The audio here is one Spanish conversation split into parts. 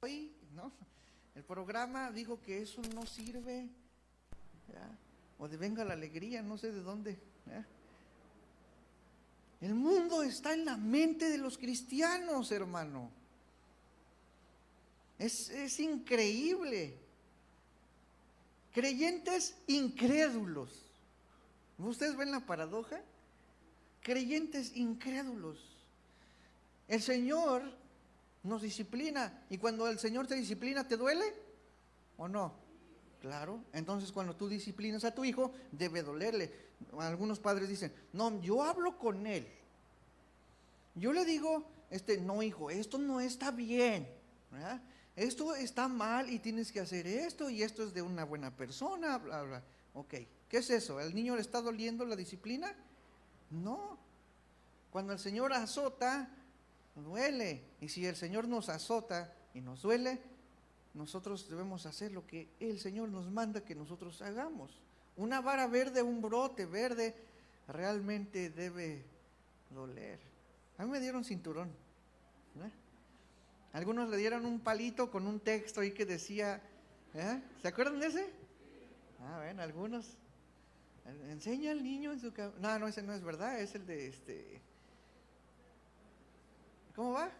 hoy, ¿no? El programa dijo que eso no sirve, ¿ya? O de venga la alegría, no sé de dónde, ¿ya? El mundo está en la mente de los cristianos, hermano. Es increíble. Creyentes incrédulos. ¿Ustedes ven la paradoja? Creyentes incrédulos. El Señor nos disciplina, y cuando el Señor te disciplina, ¿te duele o no? Claro. Entonces, cuando tú disciplinas a tu hijo, debe dolerle. Algunos padres dicen: no, yo hablo con él, yo le digo, no, hijo, esto no está bien, ¿verdad? Esto está mal y tienes que hacer esto, y esto es de una buena persona, bla, bla. Ok, ¿qué es eso? ¿El niño le está doliendo la disciplina? No. Cuando el Señor azota, duele. Y si el Señor nos azota y nos duele, nosotros debemos hacer lo que el Señor nos manda que nosotros hagamos. Una vara verde, un brote verde, realmente debe doler. A mí me dieron cinturón, ¿verdad? Algunos le dieron un palito con un texto ahí que decía, ¿eh? ¿Se acuerdan de ese? Ven, algunos. Enseña al niño en su camino. No, ese no es verdad, es el de ¿cómo va?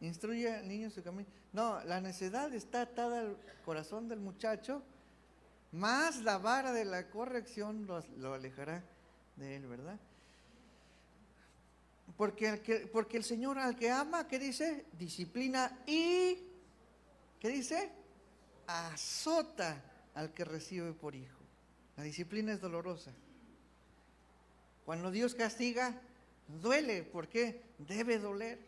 Instruye al niño en su camino. No, la necedad está atada al corazón del muchacho, más la vara de la corrección lo alejará de él, ¿verdad? Porque el Señor al que ama, ¿qué dice? Disciplina y, ¿qué dice? Azota al que recibe por hijo. La disciplina es dolorosa. Cuando Dios castiga, duele. ¿Por qué? Debe doler.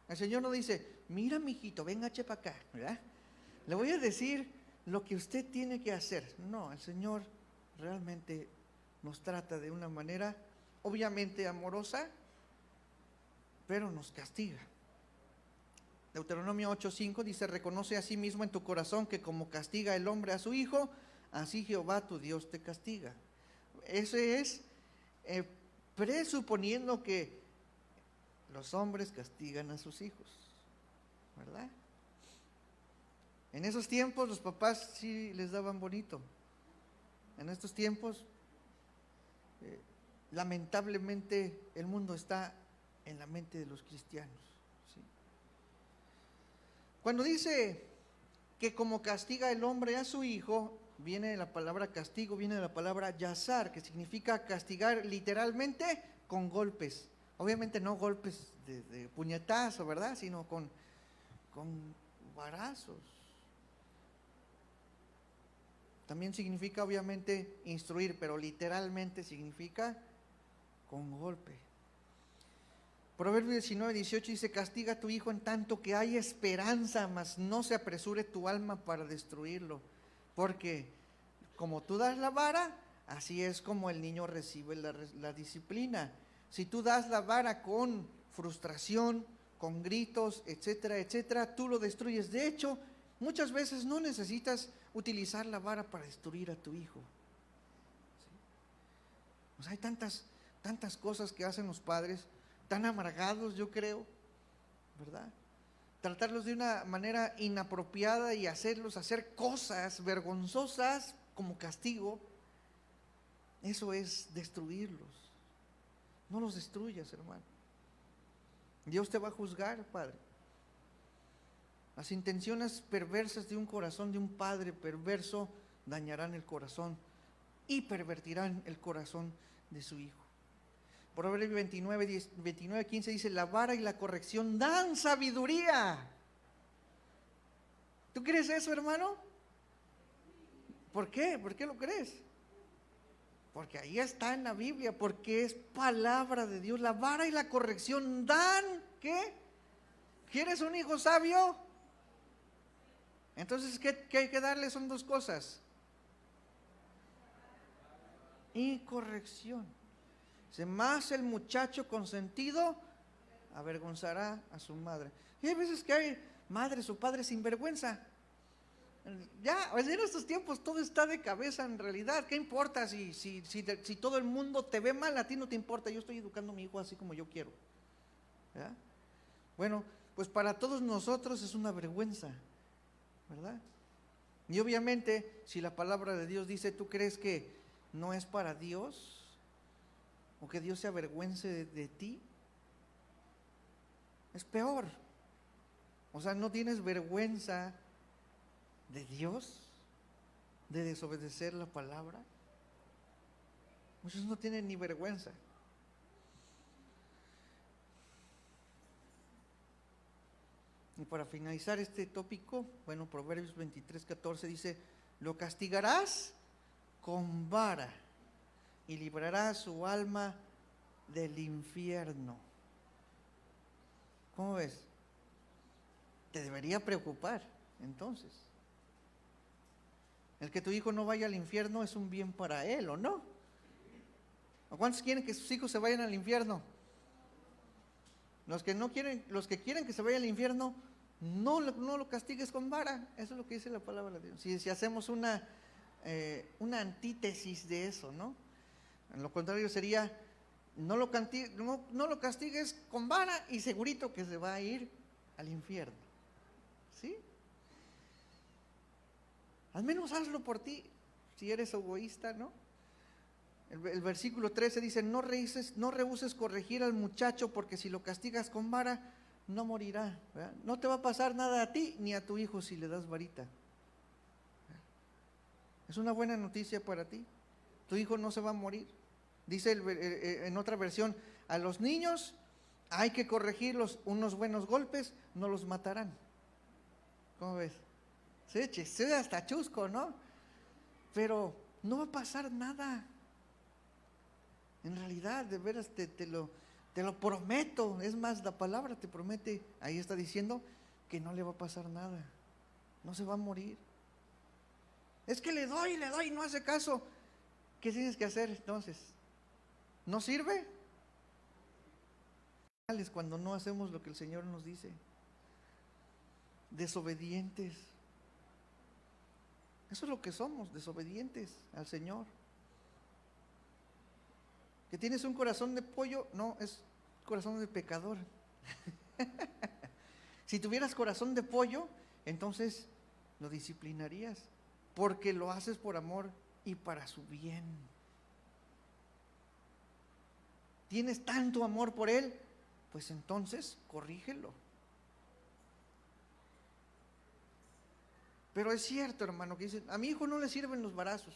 El Señor no dice: mira, mijito, venga, chepa acá, ¿verdad? Le voy a decir lo que usted tiene que hacer. No, el Señor realmente nos trata de una manera obviamente amorosa, pero nos castiga. Deuteronomio 8:5 dice: reconoce a sí mismo en tu corazón que como castiga el hombre a su hijo, así Jehová tu Dios te castiga. Eso es presuponiendo que los hombres castigan a sus hijos, ¿verdad? En esos tiempos los papás sí les daban bonito. En estos tiempos, lamentablemente, el mundo está en la mente de los cristianos, ¿sí? Cuando dice que como castiga el hombre a su hijo, viene de la palabra castigo, viene de la palabra yazar, que significa castigar literalmente con golpes. Obviamente no golpes de puñetazo, ¿verdad? Sino con varazos. También significa obviamente instruir, pero literalmente significa con golpe. Proverbios 19:18 dice: castiga a tu hijo en tanto que hay esperanza, mas no se apresure tu alma para destruirlo. Porque como tú das la vara, así es como el niño recibe la disciplina. Si tú das la vara con frustración, con gritos, etcétera, etcétera, tú lo destruyes. De hecho, muchas veces no necesitas utilizar la vara para destruir a tu hijo, ¿sí? Pues hay tantas cosas que hacen los padres, tan amargados, yo creo, ¿verdad? Tratarlos de una manera inapropiada y hacerlos hacer cosas vergonzosas como castigo, eso es destruirlos. No los destruyas, hermano. Dios te va a juzgar, padre. Las intenciones perversas de un corazón de un padre perverso dañarán el corazón y pervertirán el corazón de su hijo. Proverbios 29:15 dice: la vara y la corrección dan sabiduría. ¿Tú crees eso, hermano? ¿Por qué? ¿Por qué lo crees? Porque ahí está en la Biblia, porque es palabra de Dios. La vara y la corrección dan, ¿qué? ¿Quieres un hijo sabio? Entonces, ¿qué hay que darle? Son dos cosas: y corrección. Dice: más el muchacho consentido avergonzará a su madre. Y hay veces que hay madres o padres sin vergüenza. Ya, en estos tiempos todo está de cabeza en realidad. ¿Qué importa si todo el mundo te ve mal? A ti no te importa. Yo estoy educando a mi hijo así como yo quiero, ¿verdad? Bueno, pues para todos nosotros es una vergüenza, ¿verdad? Y obviamente, si la palabra de Dios dice, ¿tú crees que no es para Dios? ¿O que Dios se avergüence de ti? Es peor. O sea, ¿no tienes vergüenza de Dios? ¿De desobedecer la palabra? Muchos no tienen ni vergüenza. Y para finalizar este tópico, bueno, Proverbios 23:14 dice, lo castigarás con vara y librarás su alma del infierno. ¿Cómo ves? Te debería preocupar, entonces. El que tu hijo no vaya al infierno es un bien para él, ¿o no? ¿O cuántos quieren que sus hijos se vayan al infierno? Los que no quieren, los que quieren que se vaya al infierno, no lo castigues con vara. Eso es lo que dice la palabra de Dios. Si hacemos una antítesis de eso, ¿no? En lo contrario sería, no lo castigues con vara y segurito que se va a ir al infierno. ¿Sí? Al menos hazlo por ti, si eres egoísta, ¿no? El versículo 13 dice, no rehuses corregir al muchacho, porque si lo castigas con vara, no morirá, ¿verdad? No te va a pasar nada a ti ni a tu hijo si le das varita. Es una buena noticia para ti. Tu hijo no se va a morir. Dice en otra versión, a los niños hay que corregirlos, unos buenos golpes no los matarán. ¿Cómo ves? Sí, hasta chusco, ¿no? Pero no va a pasar nada. En realidad, de veras te lo prometo. Es más, la palabra te promete, ahí está diciendo que no le va a pasar nada. No se va a morir. Es que le doy y no hace caso. ¿Qué tienes que hacer entonces? ¿No sirve? Cuando no hacemos lo que el Señor nos dice. Desobedientes. Eso es lo que somos, desobedientes al Señor. ¿Que tienes un corazón de pollo? No, es corazón de pecador. Si tuvieras corazón de pollo, entonces lo disciplinarías, porque lo haces por amor y para su bien. ¿Tienes tanto amor por él? Pues entonces corrígelo. Pero es cierto, hermano, que dicen, a mi hijo no le sirven los varazos.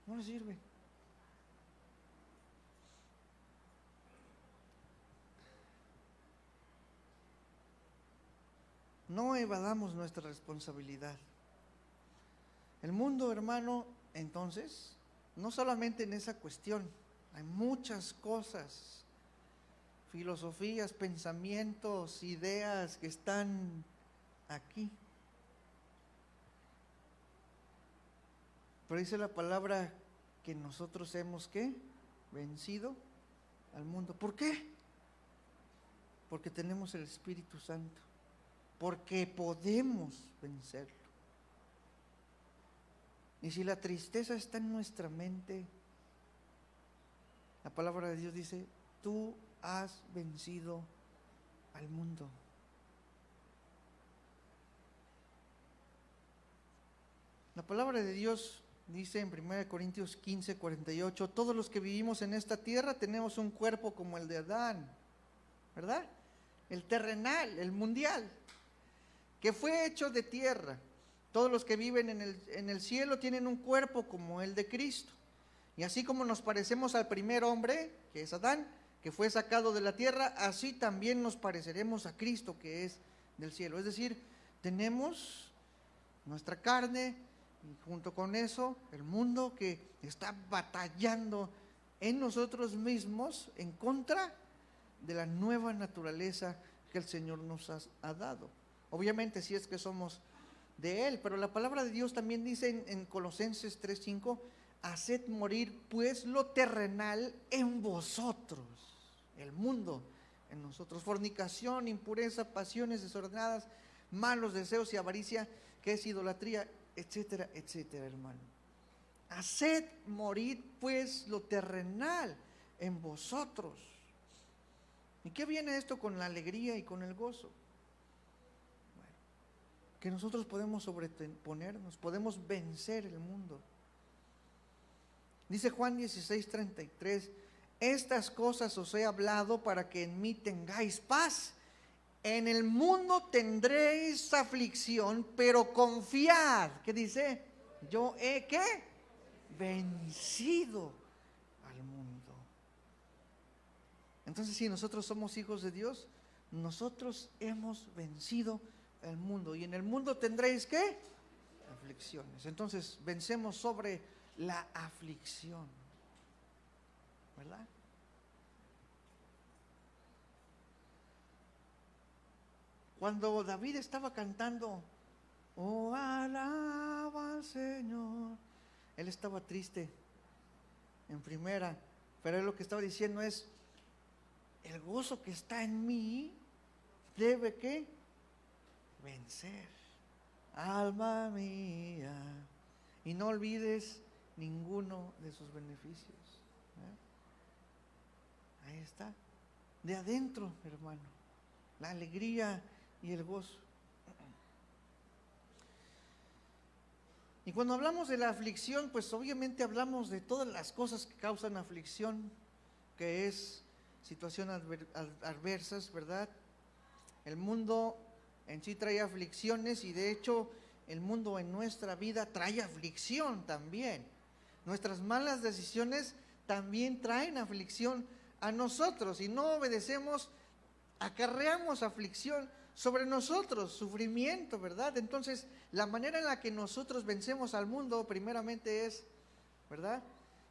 No le sirve. No evadamos nuestra responsabilidad. El mundo, hermano, entonces, no solamente en esa cuestión, hay muchas cosas, filosofías, pensamientos, ideas que están aquí. Pero dice la palabra que nosotros hemos, ¿qué? Vencido al mundo. ¿Por qué? Porque tenemos el Espíritu Santo. Porque podemos vencerlo. Y si la tristeza está en nuestra mente, la palabra de Dios dice, tú has vencido al mundo. La palabra de Dios dice en 1 Corintios 15:48, todos los que vivimos en esta tierra tenemos un cuerpo como el de Adán, ¿verdad? El terrenal, el mundial, que fue hecho de tierra. Todos los que viven en el cielo tienen un cuerpo como el de Cristo. Y así como nos parecemos al primer hombre, que es Adán, que fue sacado de la tierra, así también nos pareceremos a Cristo, que es del cielo. Es decir, tenemos nuestra carne, y junto con eso, el mundo que está batallando en nosotros mismos en contra de la nueva naturaleza que el Señor nos ha dado. Obviamente, si es que somos de Él, pero la palabra de Dios también dice en Colosenses 3:5, haced morir pues lo terrenal en vosotros, el mundo en nosotros, fornicación, impureza, pasiones desordenadas, malos deseos y avaricia, que es idolatría, etcétera, etcétera, hermano. Haced morir pues lo terrenal en vosotros. ¿Y qué viene esto con la alegría y con el gozo? Bueno, que nosotros podemos sobreponernos, podemos vencer el mundo. Dice Juan 16:33, estas cosas os he hablado para que en mí tengáis paz. En el mundo tendréis aflicción, pero confiad. ¿Qué dice? Yo he, ¿qué? Vencido al mundo. Entonces, si nosotros somos hijos de Dios, nosotros hemos vencido el mundo. Y en el mundo tendréis, ¿qué? Aflicciones. Entonces, vencemos sobre la aflicción, ¿verdad? Cuando David estaba cantando, oh, alaba al Señor, él estaba triste en primera, pero él lo que estaba diciendo es, el gozo que está en mí debe, ¿qué? Vencer. Alma mía, y no olvides ninguno de sus beneficios. Ahí está, de adentro, hermano, la alegría y el gozo. Y cuando hablamos de la aflicción, pues obviamente hablamos de todas las cosas que causan aflicción, que es situaciones adversas, ¿verdad? El mundo en sí trae aflicciones, y de hecho el mundo en nuestra vida trae aflicción también. Nuestras malas decisiones también traen aflicción a nosotros, y no obedecemos, acarreamos aflicción sobre nosotros, sufrimiento, ¿verdad? Entonces, la manera en la que nosotros vencemos al mundo, primeramente es, ¿verdad?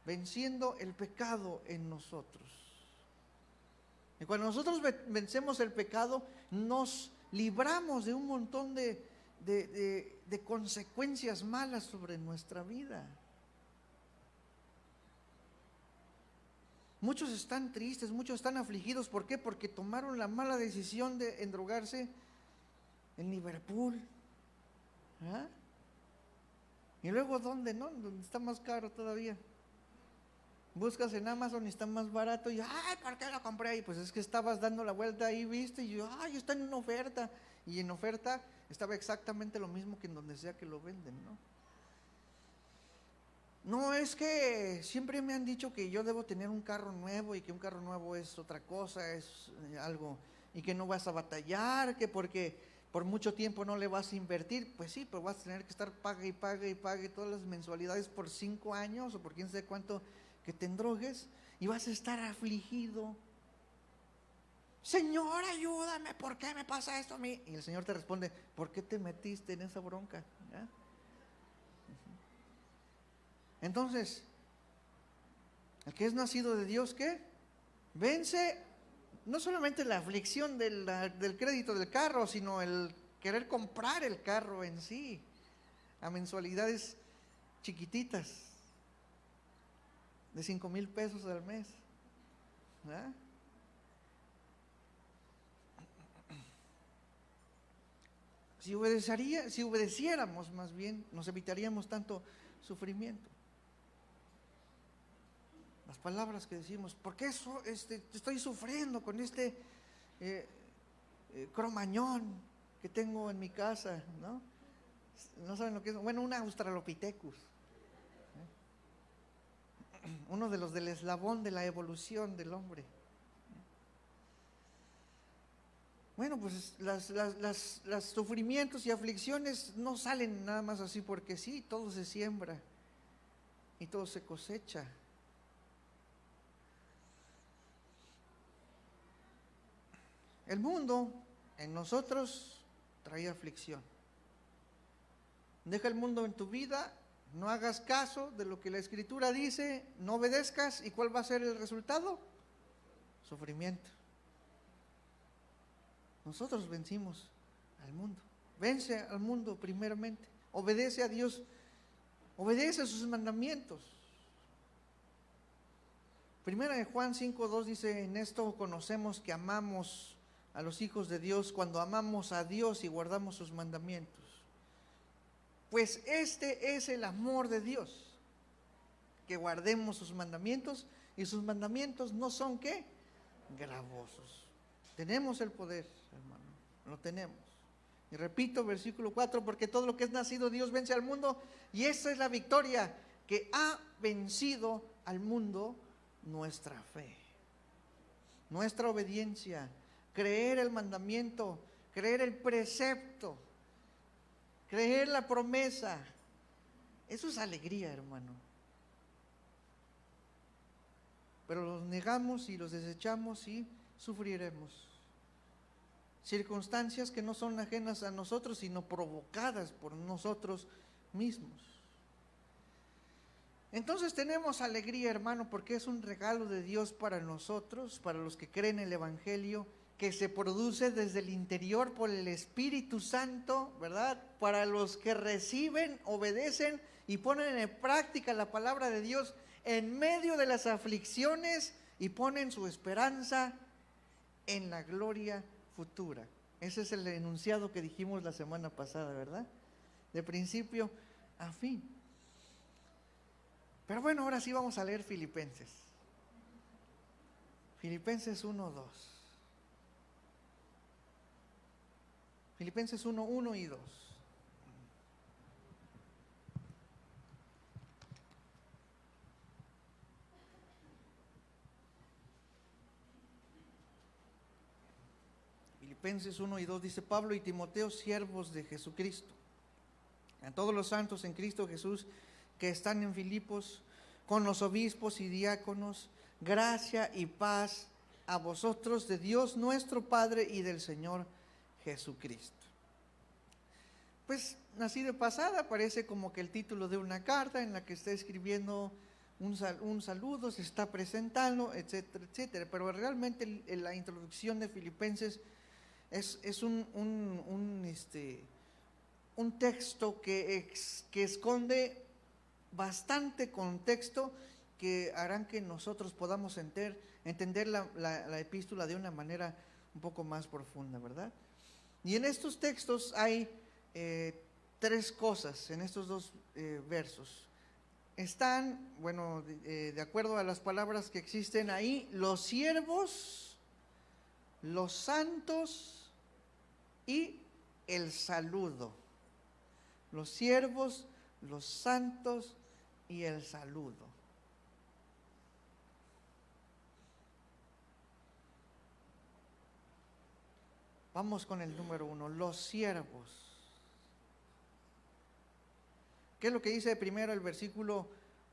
Venciendo el pecado en nosotros. Y cuando nosotros vencemos el pecado, nos libramos de un montón de consecuencias malas sobre nuestra vida. Muchos están tristes, muchos están afligidos. ¿Por qué? Porque tomaron la mala decisión de endrogarse en Liverpool. ¿Ah? Y luego, ¿dónde? ¿No? Donde está más caro todavía. Buscas en Amazon y está más barato. Y, ay, ¿por qué lo compré ahí? Pues es que estabas dando la vuelta ahí, viste. Y yo, ay, está en oferta. Y en oferta estaba exactamente lo mismo que en donde sea que lo venden, ¿no? No, es que siempre me han dicho que yo debo tener un carro nuevo, y que un carro nuevo es otra cosa, es algo, y que no vas a batallar, que porque por mucho tiempo no le vas a invertir. Pues sí, pero vas a tener que estar pague y pague y pague todas las mensualidades por 5 años o por quién sabe cuánto que te endrogues, y vas a estar afligido. Señor, ayúdame, ¿por qué me pasa esto a mí? Y el Señor te responde, ¿por qué te metiste en esa bronca? ¿Ya? Entonces, el que es nacido de Dios, ¿qué? Vence no solamente la aflicción del crédito del carro, sino el querer comprar el carro en sí, a mensualidades chiquititas, de 5,000 pesos al mes. ¿Ah? Si obedeciéramos más bien, nos evitaríamos tanto sufrimiento. Las palabras que decimos, ¿por qué estoy sufriendo con este cromañón que tengo en mi casa? ¿No? No saben lo que es. Bueno, un Australopithecus, uno de los del eslabón de la evolución del hombre. Bueno, pues los sufrimientos y aflicciones no salen nada más así porque sí, todo se siembra y todo se cosecha. El mundo en nosotros trae aflicción. Deja el mundo en tu vida, no hagas caso de lo que la Escritura dice, no obedezcas, ¿y cuál va a ser el resultado? Sufrimiento. Nosotros vencimos al mundo. Vence al mundo primeramente. Obedece a Dios, obedece a sus mandamientos. Primera de Juan 5:2 dice, en esto conocemos que amamos a los hijos de Dios, cuando amamos a Dios y guardamos sus mandamientos. Pues este es el amor de Dios, que guardemos sus mandamientos, y sus mandamientos no son, ¿qué? Gravosos. Tenemos el poder, hermano, lo tenemos. Y repito, versículo 4, porque todo lo que es nacido de Dios vence al mundo, y esa es la victoria que ha vencido al mundo, nuestra fe, nuestra obediencia, creer el mandamiento, creer el precepto, creer la promesa. Eso es alegría, hermano. Pero los negamos y los desechamos y sufriremos. Circunstancias que no son ajenas a nosotros, sino provocadas por nosotros mismos. Entonces tenemos alegría, hermano, porque es un regalo de Dios para nosotros, para los que creen el Evangelio, que se produce desde el interior por el Espíritu Santo, ¿verdad? Para los que reciben, obedecen y ponen en práctica la palabra de Dios en medio de las aflicciones y ponen su esperanza en la gloria futura. Ese es el enunciado que dijimos la semana pasada, ¿verdad? De principio a fin. Pero bueno, ahora sí vamos a leer Filipenses. Filipenses 1:2. Filipenses 1:1 y 2. Filipenses 1 y 2 dice: Pablo y Timoteo, siervos de Jesucristo, a todos los santos en Cristo Jesús que están en Filipos, con los obispos y diáconos, gracia y paz a vosotros de Dios nuestro Padre y del Señor Jesucristo. Pues así de pasada parece como que el título de una carta en la que está escribiendo un saludo, se está presentando, etcétera, etcétera. Pero realmente la introducción de Filipenses es un texto que esconde bastante contexto que harán que nosotros podamos entender la epístola de una manera un poco más profunda, ¿verdad? Y en estos textos hay tres cosas, en estos dos versos. Están, bueno, de acuerdo a las palabras que existen ahí, los siervos, los santos y el saludo. Los siervos, los santos y el saludo. Vamos con el número 1, los siervos. ¿Qué es lo que dice primero el versículo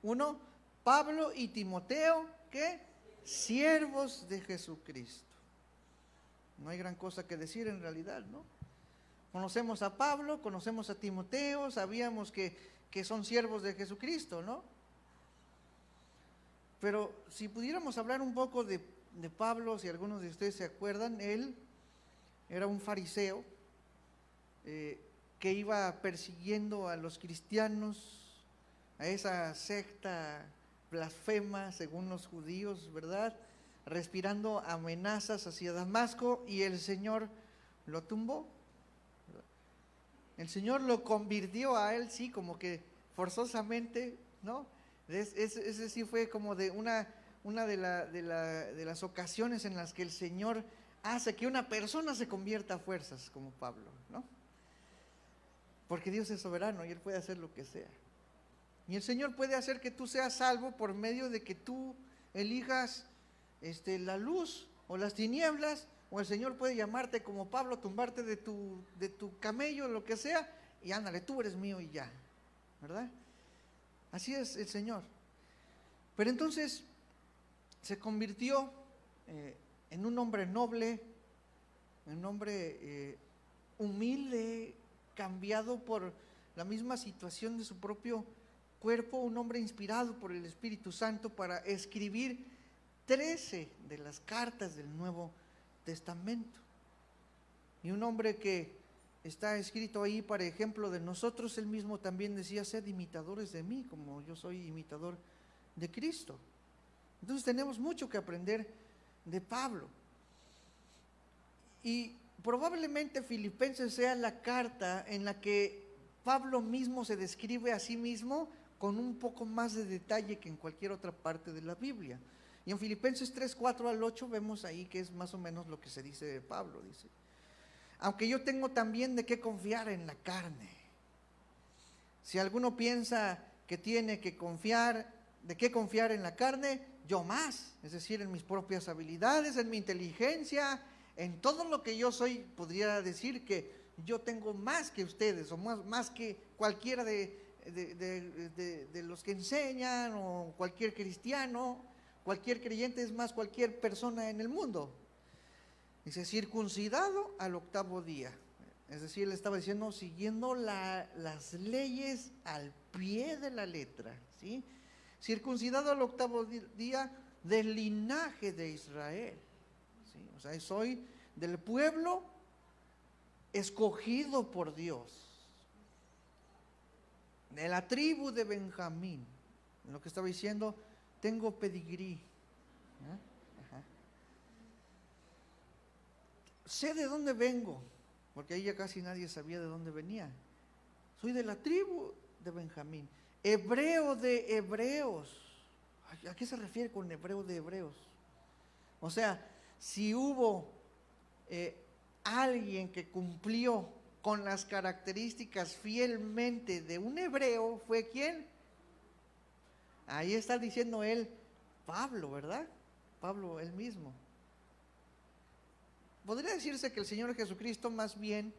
1? Pablo y Timoteo, ¿qué? Siervos de Jesucristo. No hay gran cosa que decir en realidad, ¿no? Conocemos a Pablo, conocemos a Timoteo, sabíamos que son siervos de Jesucristo, ¿no? Pero si pudiéramos hablar un poco de Pablo, si algunos de ustedes se acuerdan, él era un fariseo que iba persiguiendo a los cristianos, a esa secta blasfema según los judíos, ¿verdad? Respirando amenazas hacia Damasco, y el Señor lo tumbó. El Señor lo convirtió a él, sí, como que forzosamente, ¿no? Ese sí fue como de una de las ocasiones en las que el Señor hace que una persona se convierta a fuerzas, como Pablo, ¿no? Porque Dios es soberano y Él puede hacer lo que sea. Y el Señor puede hacer que tú seas salvo por medio de que tú elijas la luz o las tinieblas, o el Señor puede llamarte como Pablo, tumbarte de tu camello, lo que sea, y ándale, tú eres mío y ya, ¿verdad? Así es el Señor. Pero entonces se convirtió en un hombre noble, en un hombre humilde, cambiado por la misma situación de su propio cuerpo, un hombre inspirado por el Espíritu Santo para escribir 13 de las cartas del Nuevo Testamento. Y un hombre que está escrito ahí para ejemplo de nosotros. Él mismo también decía: sed imitadores de mí, como yo soy imitador de Cristo. Entonces tenemos mucho que aprender de Pablo. Y probablemente Filipenses sea la carta en la que Pablo mismo se describe a sí mismo con un poco más de detalle que en cualquier otra parte de la Biblia. Y en Filipenses 3, 4 al 8 vemos ahí que es más o menos lo que se dice de Pablo. Dice, aunque yo tengo también de qué confiar en la carne. Si alguno piensa que tiene que confiar, de qué confiar en la carne, yo más, es decir, en mis propias habilidades, en mi inteligencia, en todo lo que yo soy, podría decir que yo tengo más que ustedes, o más que cualquiera de los que enseñan, o cualquier cristiano, cualquier creyente, es más cualquier persona en el mundo. Dice, circuncidado al 8º día. Es decir, él estaba diciendo, siguiendo las leyes al pie de la letra, ¿sí? Circuncidado al 8º día del linaje de Israel, ¿sí? O sea, soy del pueblo escogido por Dios, de la tribu de Benjamín. Lo que estaba diciendo, tengo pedigrí. ¿Eh? Sé de dónde vengo, porque ahí ya casi nadie sabía de dónde venía. Soy de la tribu de Benjamín, hebreo de hebreos. ¿A qué se refiere con hebreo de hebreos? O sea, si hubo alguien que cumplió con las características fielmente de un hebreo, ¿fue quién? Ahí está diciendo él, Pablo, ¿verdad? Pablo él mismo. Podría decirse que el Señor Jesucristo más bien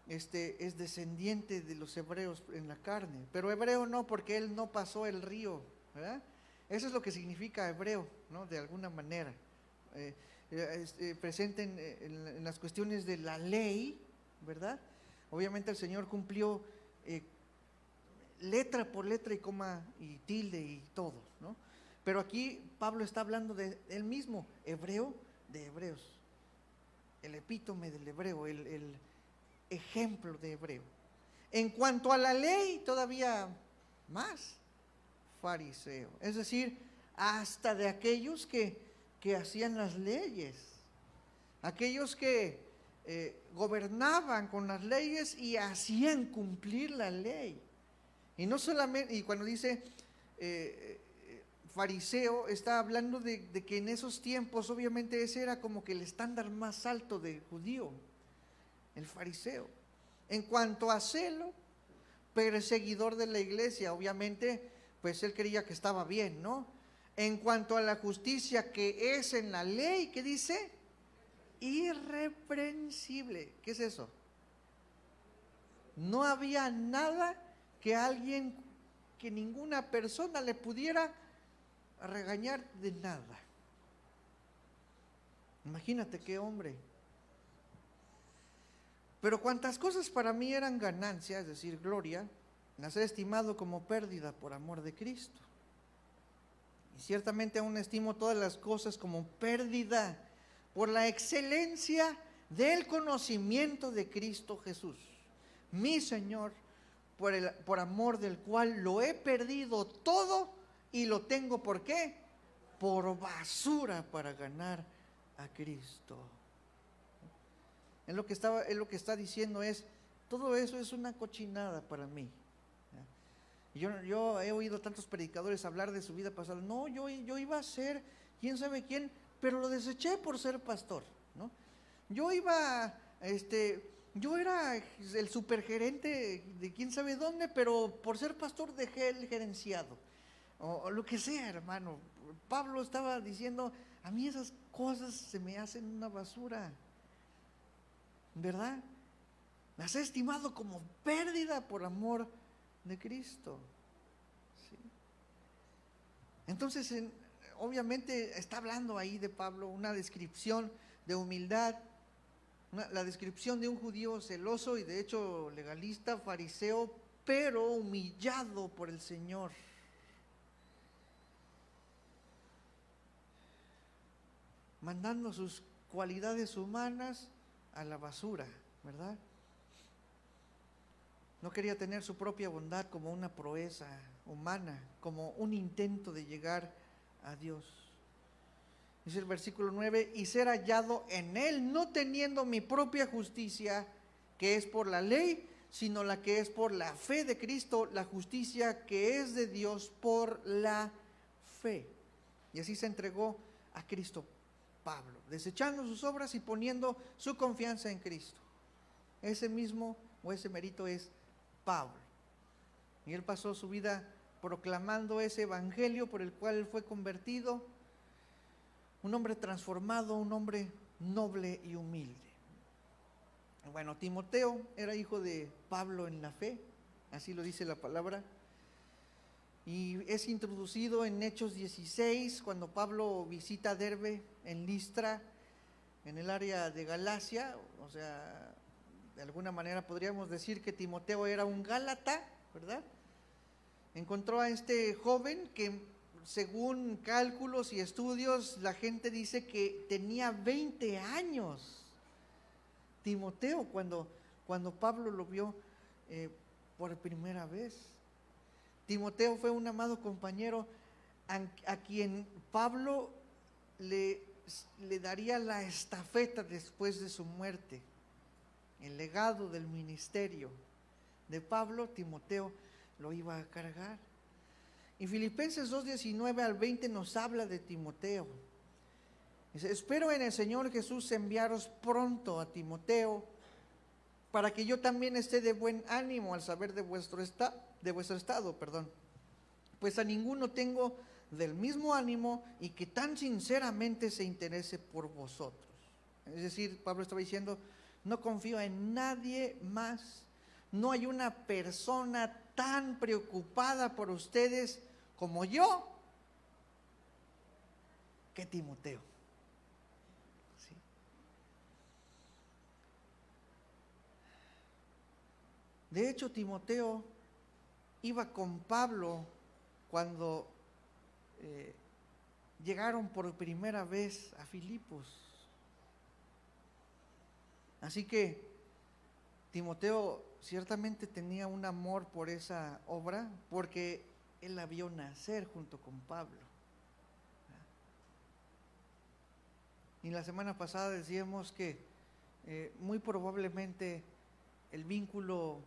es descendiente de los hebreos en la carne, pero hebreo no, porque él no pasó el río, ¿verdad? Eso es lo que significa hebreo, ¿no? De alguna manera. Presente en las cuestiones de la ley, ¿verdad? Obviamente el Señor cumplió letra por letra y coma y tilde y todo, ¿no? Pero aquí Pablo está hablando de él mismo, hebreo de hebreos, el epítome del hebreo, el ejemplo de hebreo. En cuanto a la ley, todavía más fariseo, es decir, hasta de aquellos que hacían las leyes, aquellos que gobernaban con las leyes y hacían cumplir la ley. Y no solamente, y cuando dice fariseo, está hablando de que en esos tiempos obviamente ese era como que el estándar más alto de judío, el fariseo. En cuanto a celo, perseguidor de la iglesia, obviamente pues él creía que estaba bien, ¿no? En cuanto a la justicia que es en la ley, ¿qué dice? Irreprensible. ¿Qué es eso? No había nada que ninguna persona le pudiera regañar de nada. Imagínate qué hombre. Pero cuantas cosas para mí eran ganancia, es decir, gloria, las he estimado como pérdida por amor de Cristo. Y ciertamente aún estimo todas las cosas como pérdida por la excelencia del conocimiento de Cristo Jesús, mi Señor, por amor del cual lo he perdido todo y lo tengo, ¿por qué? Por basura para ganar a Cristo. Lo que está diciendo es, todo eso es una cochinada para mí. Yo he oído tantos predicadores hablar de su vida pasada. No, yo iba a ser quién sabe quién, pero lo deseché por ser pastor, ¿no? Yo era el supergerente de quién sabe dónde, pero por ser pastor dejé el gerenciado, o lo que sea, hermano. Pablo estaba diciendo, a mí esas cosas se me hacen una basura, ¿verdad? Las he estimado como pérdida por amor de Cristo, ¿sí? Entonces, obviamente está hablando ahí de Pablo una descripción de humildad, la descripción de un judío celoso y de hecho legalista, fariseo, pero humillado por el Señor. Mandando sus cualidades humanas a la basura, ¿verdad? No quería tener su propia bondad como una proeza humana, como un intento de llegar a Dios. Dice el versículo 9, y ser hallado en Él, no teniendo mi propia justicia, que es por la ley, sino la que es por la fe de Cristo, la justicia que es de Dios por la fe. Y así se entregó a Cristo Pablo, desechando sus obras y poniendo su confianza en Cristo. Ese mismo o ese mérito es Pablo. Y él pasó su vida proclamando ese evangelio por el cual él fue convertido, un hombre transformado, un hombre noble y humilde. Bueno, Timoteo era hijo de Pablo en la fe, así lo dice la palabra, y es introducido en Hechos 16, cuando Pablo visita Derbe en Listra, en el área de Galacia. O sea, de alguna manera podríamos decir que Timoteo era un gálata, ¿verdad? Encontró a este joven que, según cálculos y estudios, la gente dice que tenía 20 años. Timoteo, cuando Pablo lo vio por primera vez. Timoteo fue un amado compañero a quien Pablo le daría la estafeta después de su muerte. El legado del ministerio de Pablo, Timoteo lo iba a cargar. Y Filipenses 2:19 al 20 nos habla de Timoteo. Dice: espero en el Señor Jesús enviaros pronto a Timoteo, para que yo también esté de buen ánimo al saber de vuestro estado, pues a ninguno tengo del mismo ánimo y que tan sinceramente se interese por vosotros. Es decir, Pablo estaba diciendo: no confío en nadie más, no hay una persona tan preocupada por ustedes como yo, que Timoteo. ¿Sí? De hecho, Timoteo iba con Pablo cuando llegaron por primera vez a Filipos. Así que Timoteo ciertamente tenía un amor por esa obra, porque él la vio nacer junto con Pablo. Y la semana pasada decíamos que muy probablemente el vínculo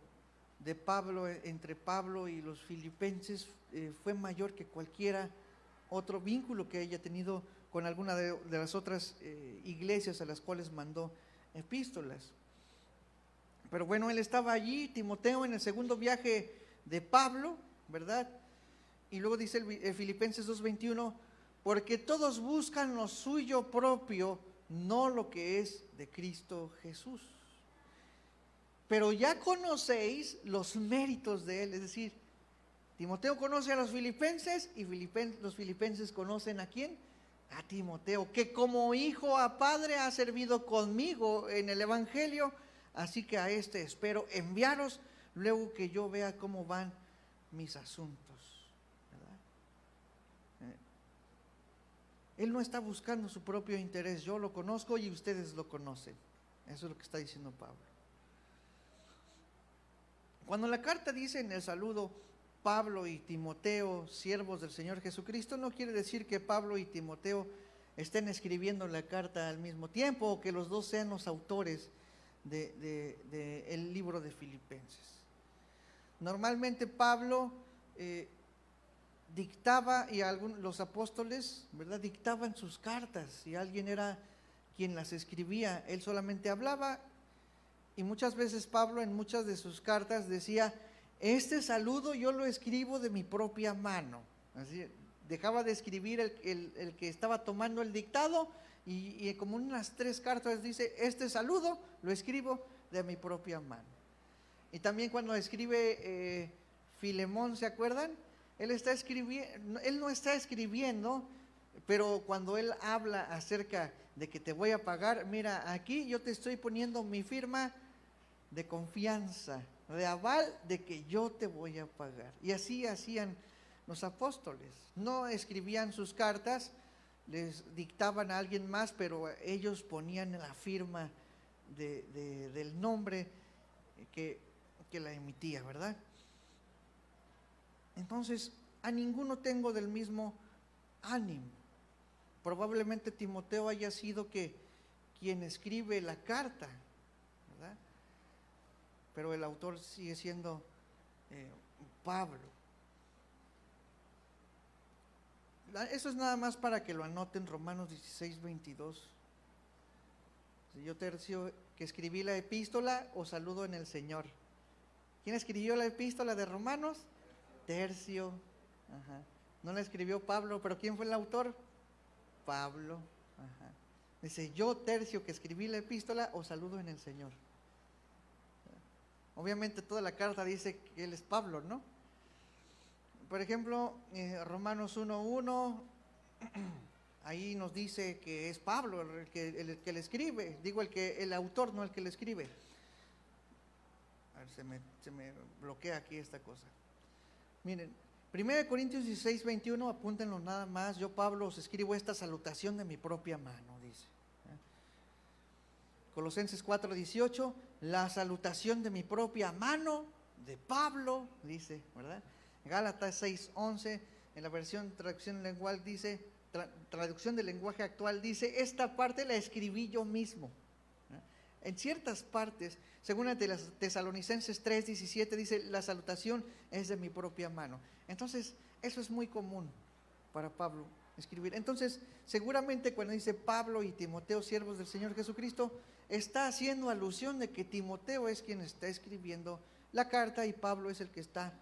de Pablo, entre Pablo y los filipenses, fue mayor que cualquiera otro vínculo que haya tenido con alguna de las otras iglesias a las cuales mandó epístolas. Pero bueno, él estaba allí, Timoteo, en el segundo viaje de Pablo, ¿verdad? Y luego dice Filipenses 2:21, porque todos buscan lo suyo propio, no lo que es de Cristo Jesús. Pero ya conocéis los méritos de él. Es decir, Timoteo conoce a los filipenses y los filipenses conocen ¿a quién? A Timoteo, que como hijo a padre ha servido conmigo en el evangelio. Así que a este espero enviaros luego que yo vea cómo van mis asuntos, ¿verdad? Él no está buscando su propio interés, yo lo conozco y ustedes lo conocen. Eso es lo que está diciendo Pablo. Cuando la carta dice en el saludo Pablo y Timoteo, siervos del Señor Jesucristo, no quiere decir que Pablo y Timoteo estén escribiendo la carta al mismo tiempo o que los dos sean los autores el libro de Filipenses. Normalmente Pablo dictaba, y los apóstoles, ¿verdad?, dictaban sus cartas, y alguien era quien las escribía. Él solamente hablaba, y muchas veces Pablo en muchas de sus cartas decía: este saludo yo lo escribo de mi propia mano. Así, dejaba de escribir el que estaba tomando el dictado, y como unas 3 cartas dice: este saludo lo escribo de mi propia mano. Y también cuando escribe Filemón, ¿se acuerdan? Él no está escribiendo, pero cuando él habla acerca de que te voy a pagar, mira, aquí yo te estoy poniendo mi firma de confianza, de aval de que yo te voy a pagar. Y así hacían los apóstoles. No escribían sus cartas, les dictaban a alguien más, pero ellos ponían la firma del nombre que la emitía, ¿verdad? Entonces, a ninguno tengo del mismo ánimo. Probablemente Timoteo haya sido quien escribe la carta, ¿verdad? Pero el autor sigue siendo Pablo. Eso es nada más para que lo anoten, Romanos 16, 22. Si yo, Tercio, que escribí la epístola, os saludo en el Señor. ¿Quién escribió la epístola de Romanos? Tercio. Ajá. No la escribió Pablo, pero ¿quién fue el autor? Pablo. Ajá. Dice, yo, Tercio, que escribí la epístola, os saludo en el Señor. Obviamente toda la carta dice que él es Pablo, ¿no? Por ejemplo, Romanos 1:1, ahí nos dice que es Pablo el que le escribe, digo el autor, no el que le escribe. A ver, se me bloquea aquí esta cosa. Miren, 1 Corintios 16, 21, apúntenlo nada más. Yo, Pablo, os escribo esta salutación de mi propia mano, dice. Colosenses 4, 18, la salutación de mi propia mano, de Pablo, dice, ¿verdad? Gálatas 6, 11, en la versión traducción lenguaje dice, traducción del lenguaje actual dice, esta parte la escribí yo mismo. En ciertas partes, según el de las Tesalonicenses 3, 17, dice, la salutación es de mi propia mano. Entonces, eso es muy común para Pablo escribir. Entonces, seguramente cuando dice Pablo y Timoteo, siervos del Señor Jesucristo, está haciendo alusión de que Timoteo es quien está escribiendo la carta y Pablo es el que está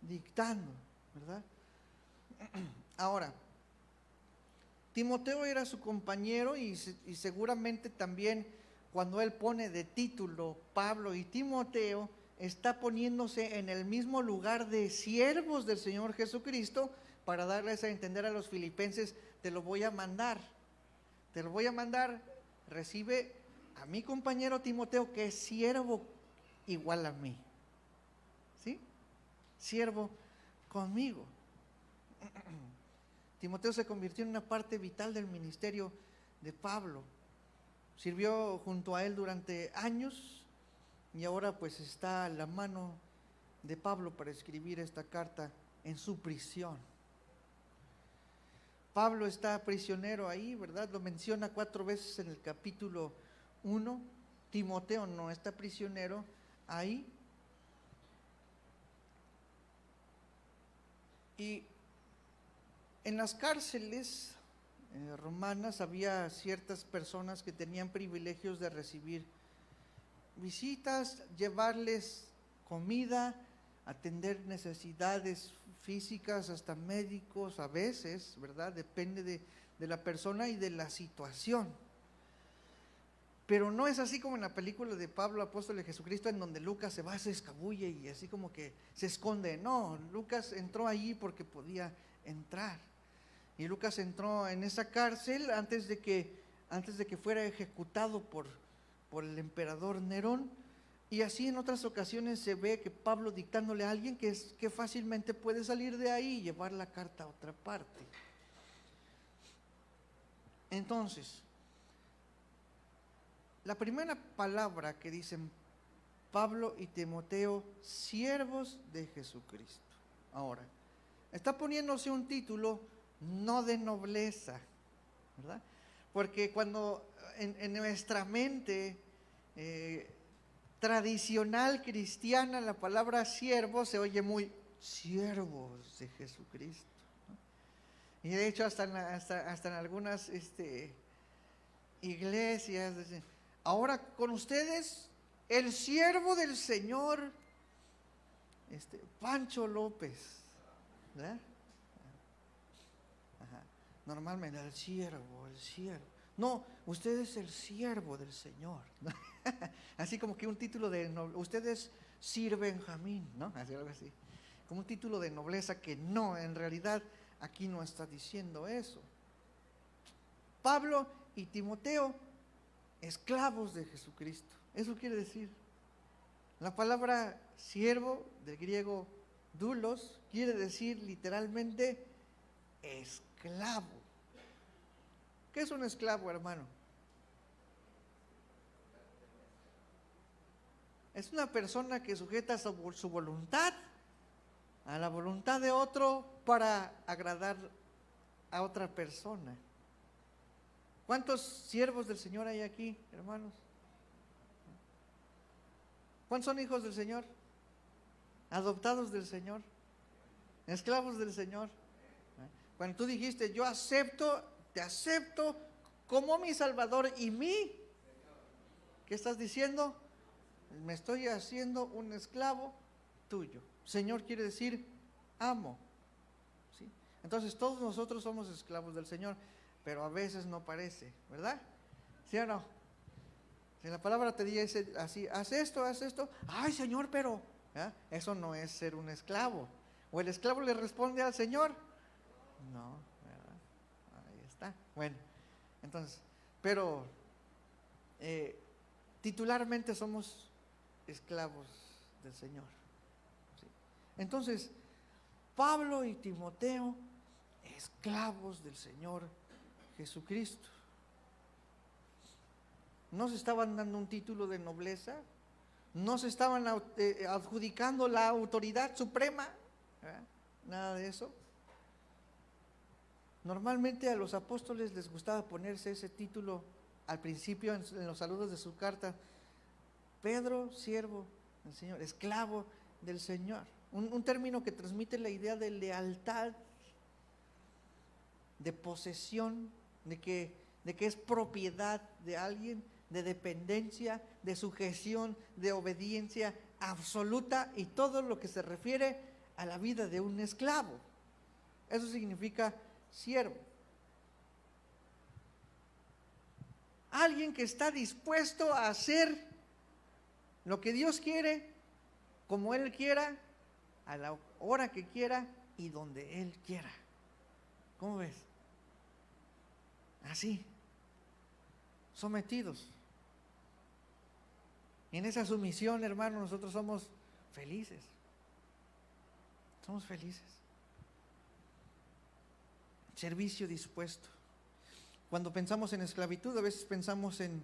dictando, ¿verdad? Ahora, Timoteo era su compañero y seguramente también cuando él pone de título Pablo y Timoteo, está poniéndose en el mismo lugar de siervos del Señor Jesucristo para darles a entender a los filipenses, te lo voy a mandar, recibe a mi compañero Timoteo que es siervo igual a mí, ¿sí? Siervo conmigo. Timoteo se convirtió en una parte vital del ministerio de Pablo. Sirvió junto a él durante años y ahora pues está a la mano de Pablo para escribir esta carta en su prisión. Pablo está prisionero ahí, ¿verdad? Lo menciona 4 veces en el capítulo 1. Timoteo no está prisionero ahí. Y en las cárceles romanas había ciertas personas que tenían privilegios de recibir visitas, llevarles comida, atender necesidades físicas, hasta médicos a veces, ¿verdad? Depende de la persona y de la situación. Pero no es así como en la película de Pablo, apóstol de Jesucristo, en donde Lucas se va, se escabulle y así como que se esconde. No, Lucas entró allí porque podía entrar. Y Lucas entró en esa cárcel antes de que fuera ejecutado por el emperador Nerón. Y así en otras ocasiones se ve que Pablo dictándole a alguien que fácilmente puede salir de ahí y llevar la carta a otra parte. Entonces, la primera palabra que dicen Pablo y Timoteo, siervos de Jesucristo. Ahora, está poniéndose un título no de nobleza, ¿verdad? Porque cuando en nuestra mente tradicional cristiana la palabra siervo se oye muy siervos de Jesucristo, ¿no? Y de hecho hasta en algunas iglesias dicen, ahora con ustedes el siervo del Señor Pancho López, ¿verdad? Ajá. Normalmente el siervo. No, usted es el siervo del Señor, ¿no? Así como que un título de ustedes Sir Benjamín, ¿no? Así, algo así. Como un título de nobleza que no, en realidad aquí no está diciendo eso. Pablo y Timoteo, esclavos de Jesucristo. Eso quiere decir. La palabra siervo, del griego doulos, quiere decir literalmente esclavo. ¿Qué es un esclavo, hermano? Es una persona que sujeta su voluntad a la voluntad de otro para agradar a otra persona. ¿Cuántos siervos del Señor hay aquí, hermanos? ¿Cuántos son hijos del Señor? ¿Adoptados del Señor? ¿Esclavos del Señor? Cuando tú dijiste, yo acepto, te acepto como mi Salvador y mi, ¿qué estás diciendo? Me estoy haciendo un esclavo tuyo. Señor quiere decir amo. ¿Sí? Entonces todos nosotros somos esclavos del Señor, pero a veces no parece, ¿verdad? ¿Sí o no? Si la palabra te dice así, haz esto, ay Señor, pero eso no es ser un esclavo. O el esclavo le responde al Señor, no, ¿verdad? Ahí está. Bueno, entonces, pero titularmente somos esclavos del Señor. ¿Sí? Entonces, Pablo y Timoteo, esclavos del Señor Jesucristo. No se estaban dando un título de nobleza, no se estaban adjudicando la autoridad suprema, ¿verdad? Nada de eso. Normalmente a los apóstoles les gustaba ponerse ese título al principio en los saludos de su carta: Pedro, siervo del Señor, esclavo del Señor. Un término que transmite la idea de lealtad, de posesión, de que es propiedad de alguien, de dependencia, de sujeción, de obediencia absoluta, y todo lo que se refiere a la vida de un esclavo. Eso significa siervo. Alguien que está dispuesto a hacer lo que Dios quiere, como Él quiera, a la hora que quiera y donde Él quiera. ¿Cómo ves? Así, sometidos. En esa sumisión, hermano, nosotros somos felices. Somos felices. Servicio dispuesto. Cuando pensamos en esclavitud, a veces pensamos en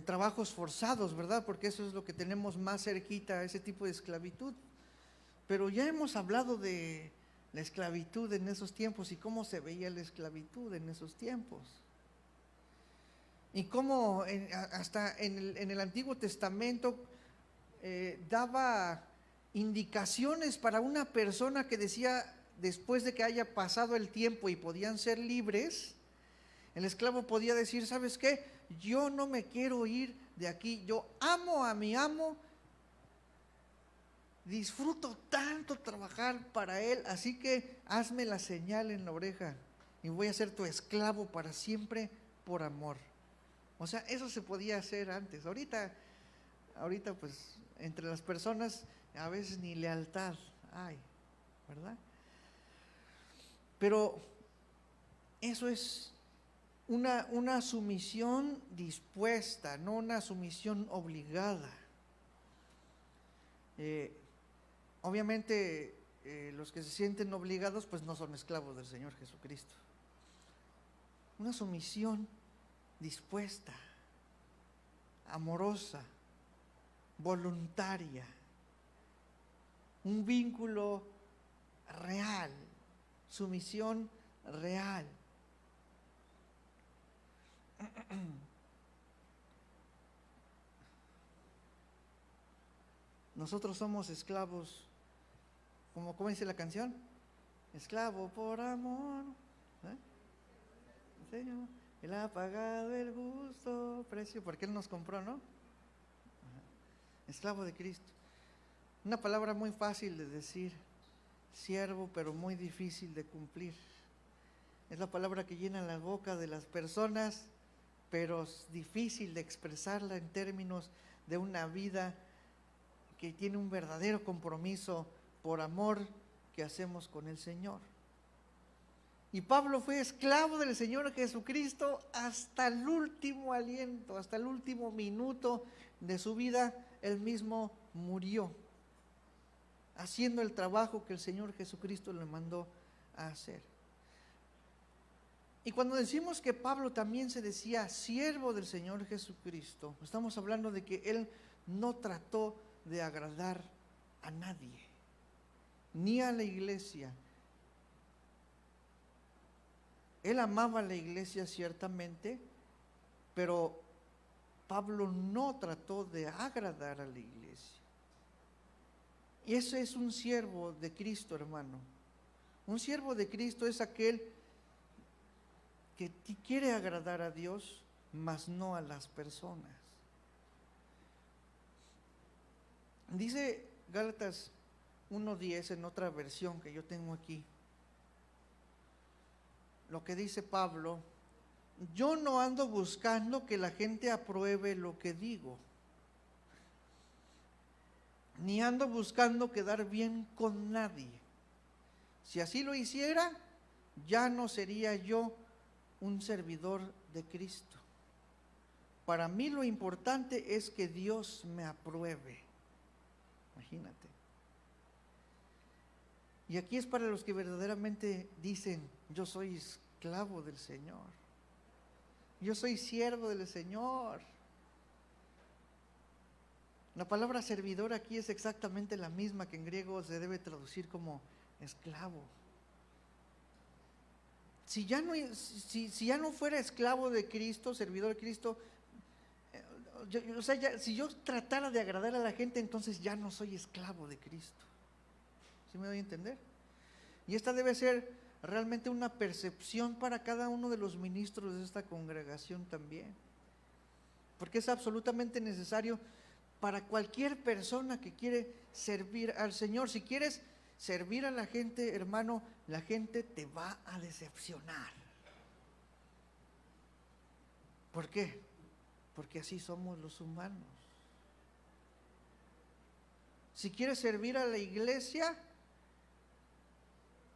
trabajos forzados, ¿verdad? Porque eso es lo que tenemos más cerquita, ese tipo de esclavitud. Pero ya hemos hablado de la esclavitud en esos tiempos y cómo se veía la esclavitud en esos tiempos. Y cómo hasta en el Antiguo Testamento daba indicaciones para una persona que decía, después de que haya pasado el tiempo y podían ser libres, el esclavo podía decir, ¿sabes qué? Yo no me quiero ir de aquí, yo amo a mi amo, disfruto tanto trabajar para él, así que hazme la señal en la oreja y voy a ser tu esclavo para siempre por amor. O sea, eso se podía hacer antes. Ahorita pues entre las personas a veces ni lealtad hay, ¿verdad? Pero eso es una sumisión dispuesta, no una sumisión obligada. Obviamente los que se sienten obligados pues no son esclavos del Señor Jesucristo. Una sumisión dispuesta, amorosa, voluntaria, un vínculo real, sumisión real. Nosotros somos esclavos, ¿cómo dice la canción? Esclavo por amor, Señor, Él ha pagado el justo precio, porque Él nos compró, ¿no? Esclavo de Cristo. Una palabra muy fácil de decir, siervo, pero muy difícil de cumplir. Es la palabra que llena la boca de las personas, pero es difícil de expresarla en términos de una vida que tiene un verdadero compromiso por amor que hacemos con el Señor. Y Pablo fue esclavo del Señor Jesucristo hasta el último aliento, hasta el último minuto de su vida. Él mismo murió haciendo el trabajo que el Señor Jesucristo le mandó a hacer. Y cuando decimos que Pablo también se decía siervo del Señor Jesucristo, estamos hablando de que él no trató de agradar a nadie, ni a la iglesia. Él amaba a la iglesia ciertamente, pero Pablo no trató de agradar a la iglesia. Y ese es un siervo de Cristo, hermano. Un siervo de Cristo es aquel que quiere agradar a Dios, mas no a las personas. Dice Gálatas 1:10 en otra versión que yo tengo aquí, lo que dice Pablo: yo no ando buscando que la gente apruebe lo que digo, ni ando buscando quedar bien con nadie. Si así lo hiciera, ya no sería yo un servidor de Cristo. Para mí lo importante es que Dios me apruebe. Imagínate. Y aquí es para los que verdaderamente dicen: yo soy esclavo del Señor, yo soy siervo del Señor. La palabra servidor aquí es exactamente la misma que en griego se debe traducir como esclavo. Si ya no fuera esclavo de Cristo, servidor de Cristo, si yo tratara de agradar a la gente, entonces ya no soy esclavo de Cristo. ¿Sí me doy a entender? Y esta debe ser realmente una percepción para cada uno de los ministros de esta congregación también, porque es absolutamente necesario para cualquier persona que quiere servir al Señor. Si quieres servir a la gente, hermano, la gente te va a decepcionar. ¿Por qué? Porque así somos los humanos. Si quieres servir a la iglesia,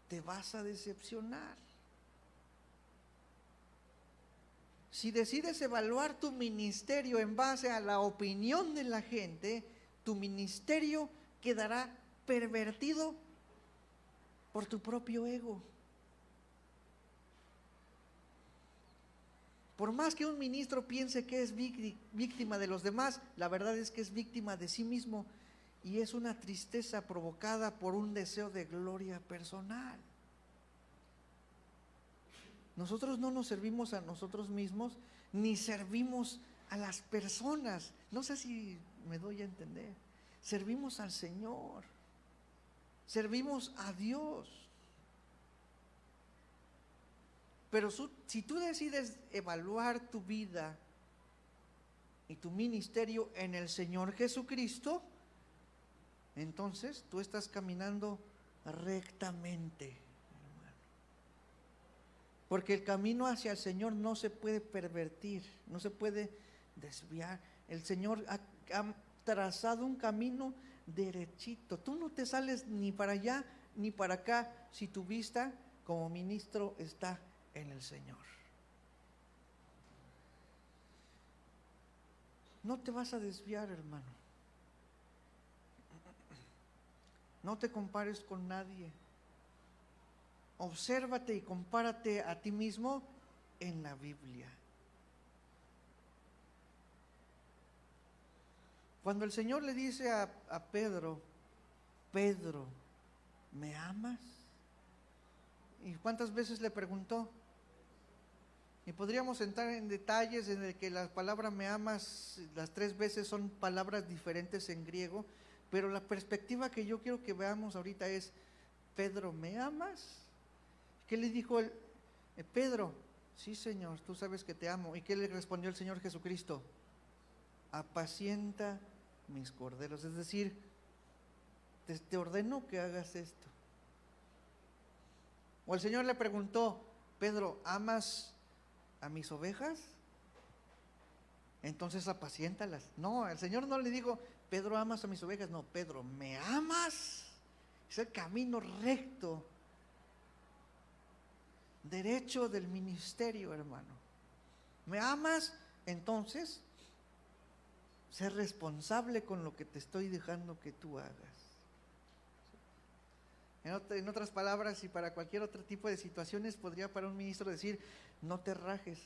te vas a decepcionar. Si decides evaluar tu ministerio en base a la opinión de la gente, tu ministerio quedará pervertido por tu propio ego. Por más que un ministro piense que es víctima de los demás, la verdad es que es víctima de sí mismo, y es una tristeza provocada por un deseo de gloria personal. Nosotros no nos servimos a nosotros mismos, ni servimos a las personas. No sé si me doy a entender. Servimos al Señor, servimos a Dios. Pero si tú decides evaluar tu vida y tu ministerio en el Señor Jesucristo, entonces tú estás caminando rectamente, hermano. Porque el camino hacia el Señor no se puede pervertir, no se puede desviar. El Señor ha trazado un camino derechito. Tú no te sales ni para allá ni para acá si tu vista como ministro está en el Señor. No te vas a desviar, hermano. No te compares con nadie. Obsérvate y compárate a ti mismo en la Biblia. Cuando el Señor le dice a Pedro: Pedro, ¿me amas? ¿Y cuántas veces le preguntó? Y podríamos entrar en detalles en el que la palabra me amas, las 3 veces son palabras diferentes en griego, pero la perspectiva que yo quiero que veamos ahorita es: Pedro, ¿me amas? ¿Qué le dijo Pedro? Sí, Señor, tú sabes que te amo. ¿Y qué le respondió el Señor Jesucristo? Apacienta mis corderos. Es decir, te ordeno que hagas esto. O el Señor le preguntó: Pedro, ¿amas a mis ovejas? Entonces apaciéntalas. No, el Señor no le dijo: Pedro, ¿amas a mis ovejas? No, Pedro, ¿me amas? Es el camino recto, derecho del ministerio, hermano. ¿Me amas? Entonces, sé responsable con lo que te estoy dejando que tú hagas. En otras palabras, y para cualquier otro tipo de situaciones, podría para un ministro decir: no te rajes,